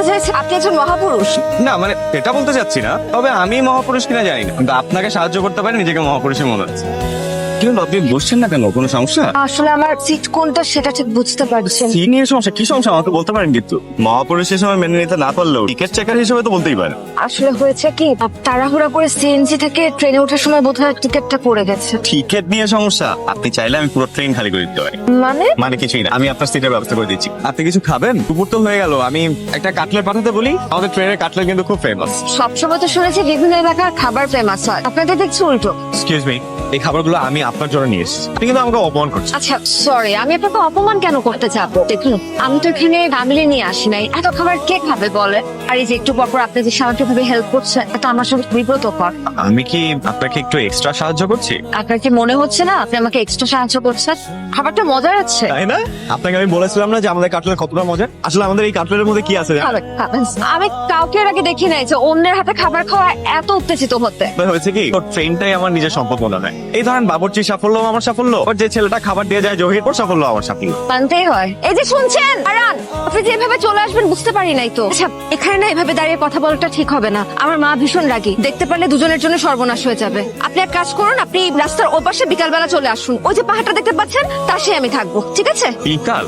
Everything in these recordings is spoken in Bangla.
যাচ্ছে আপনি একজন মহাপুরুষ। না মানে এটা বলতে চাচ্ছি না, তবে আমি মহাপুরুষ কিনা জানি না, কিন্তু আপনাকে সাহায্য করতে পারি নিজেকে মহাপুরুষের মনে হচ্ছে। কি হলো, আপনি বসছেন না কেন? কোনো সমস্যা? আসলে আমার সিট কোনটা সেটা ঠিক বুঝতে পারছি না। সিনিয়র সমস্যা? কি সমস্যা আমাকে বলতে পারেন। কিন্তু মহাপুরুষ হিসেবে মেনে নিতে না পারলেও টিকিট চেকার হিসেবে তো বলতেই পারেন। আসলে হয়েছে কি, তাড়াহুড়া করে সিএনজি থেকে ট্রেনে ওঠার সময় বোধহয় টিকিটটা পড়ে গেছে। টিকিট নিয়ে সমস্যা? আপনি চাইলে আমি পুরো ট্রেন খালি করে দিতে পারি। মানে কিছুই না, আমি আপনার সিটের ব্যবস্থা করে দিচ্ছি। আপনি কিছু খাবেন? দুপুর তো হয়ে গেল, আমি একটা কাটলেট পাঠাতে বলি। আমাদের ট্রেনের কাটলেট কিন্তু খুব ফেমাস। সবসময় তো শুনেছি বিভিন্ন এলাকার খাবার ফেমাস হয়, আপনাদের দেখছি উল্টো। এক্সকিউজ মি, এই খাবারগুলো আমি আপনার জন্য নিয়ে এসেছি, আপনি কিন্তু আমাকে অপমান করছেন। আচ্ছা সরি, আমি আপনাকে অপমান কেন করতে যাবো? দেখুন আমি তো এখানে ফ্যামিলি নিয়ে আসি নাই, এত খাবার কে খাবে বলে? আর এই যে একটু পর আপনি যে সামাজিকভাবে হেল্প করছেন, এটা আমার সঙ্গে বিব্রতকর। আমি কি আপনাকে একটু এক্সট্রা সাহায্য করছি? আপনার কি মনে হচ্ছে না আপনি আমাকে এক্সট্রা সাহায্য করছেন? খাবারটা মজার আছে। তাই না? আপনাকে আমি বলেছিলাম না যে আমাদের কাটলেট কতটা মজা। আসলে আমাদের এই কাটলেটের মধ্যে কি আছে জানেন? খাবেন। আমি কাউকে এর আগে দেখি নাই যে অন্যের হাতে খাবার খাওয়া এত উত্তেজিত হতে। হয়েছে কি, ওর ট্রেনটাই আমার নিজের সম্পদ মনে হয়। এই ধরেন বাবুর্চির সাফল্য আমার সাফল্য, ওর যে ছেলেটা খাবার দিয়ে যায় জহির, ওর সাফল্য আমার সাফল্য। মানতেই হয়। এই যে শুনছেন আরান, আপনি যে এভাবে চলে আসবেন বুঝতে পারি নাই তো। আচ্ছা এখানে না এভাবে দাঁড়িয়ে কথা বলাটা ঠিক হবে না। আমার মা ভীষণ রাগী, দেখতে পারলে দুজনের জন্য সর্বনাশ হয়ে যাবে। আপনি এক কাজ করুন, আপনি রাস্তার ওপাশে বিকালবেলা চলে আসুন। ওই যে পাহাড়টা দেখতে পাচ্ছেন, তার সাথে আমি থাকবো, ঠিক আছে? বিকাল?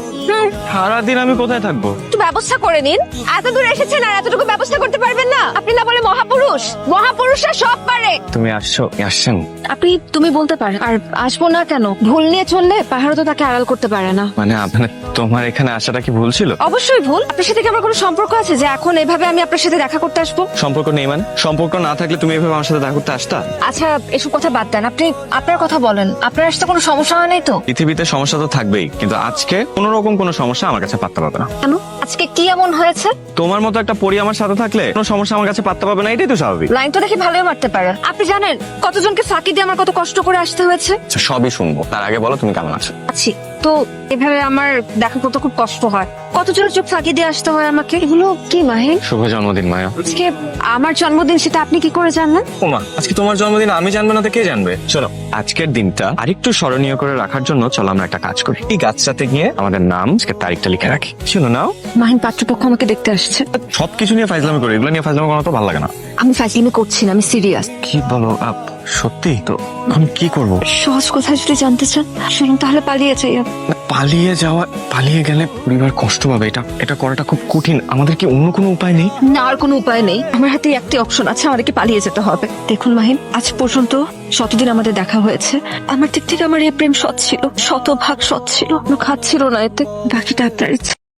সারাদিন আমি কোথায় থাকবো? একটু ব্যবস্থা করে নিন। এত দূর এসেছেন আর এতটুকু ব্যবস্থা করতে পারবেন না? আপনি না বলে মহাপুরুষ, মহাপুরুষরা সব পারে। তুমি আসছেন? তুমি বলতে পারেন, আর আসবো না কেন? ভুল নিয়ে চললে পাহাড় তো তাকে আড়াল করতে পারে না। মানে আপনার তোমার এখানে আসাটা কি ভুল ছিল? অবশ্যই ভুল। আপনার সাথে কি আমার কোনো সম্পর্ক আছে যে এখন এভাবে আমি আপনার সাথে দেখা করতে আসবো? সম্পর্ক নেই মানে? সম্পর্ক না থাকলে তুমি এভাবে আমার সাথে দেখা করতে আসতা? আচ্ছা এসব কথা বাদ দেন, আপনি আপনার কথা বলেন। আপনার আসতে কোনো সমস্যা হয় নাই তো? পৃথিবীতে সমস্যা তো থাকবেই, কিন্তু আজকে কোন রকম কোনো সমস্যা আমার কাছে পাত্তা পাবে না। কেন? আজকে কি এমন হয়েছে? তোমার মতো একটা পরি আমার সাথে থাকলে কোনো সমস্যা আমার কাছে পাত্তা পাবে না, এটাই তো স্বাভাবিক। লাইন তো দেখি ভালোই মারতে পারেন। আপনি জানেন কতজনকে ফাঁকি দিয়ে আমার কত কষ্ট করে আসতে হয়েছে? আচ্ছা, সবই শুনবো, তার আগে বলো তুমি কেমন আছো? আছি তো। এভাবে আমার দেখা করতে খুব কষ্ট হয়, কতজনের চোখ ফাঁকি দিয়ে আসতে হয় আমাকে। এগুলো কি মাহিন? শুভ জন্মদিন মায়া। আজকে আমার জন্মদিন, সেটা আপনি কি করে জানলেন? ওমা, আজকে তোমার জন্মদিন, আমি জানবো না তো কে জানবে? চলো আজকের দিনটা আরেকটু স্মরণীয় করে রাখার জন্য চলো আমরা একটা কাজ করি। এই গাছটাতে গিয়ে আমাদের নাম, আজকের তারিখটা লিখে রাখি। শুনো নাও। মাহিন পাত্রপক্ষ আমাকে দেখতে আসছে। সবকিছু নিয়ে ফাইজলামি করি, এগুলো নিয়ে ফাইজলামি করা তো ভালো লাগে না। আমি ফাইজলামি করছি না, আমি সিরিয়াস। কি বলো সত্যি তো? আমি কি করব? সহজ কথা যদি জানতে চান শুনুন, তাহলে পালিয়ে যাই। পালিয়ে গেলে পরিবার কষ্ট পাবে, এটা করাটা খুব কঠিন। আমাদের কি অন্য কোনো উপায় নেই? না, আর কোনো উপায় নেই। আমার হাতে একটি অপশন আছে, আমাদেরকে পালিয়ে যেতে হবে। দেখুন মাহিন, আজ পর্যন্ত শতদিন আমাদের দেখা হয়েছে, আমার দিক থেকে আমার এই প্রেম সৎ ছিল, শতভাগ সৎ ছিল, কোনো খাত ছিল না এতে। বাকিটা আপনার ইচ্ছে।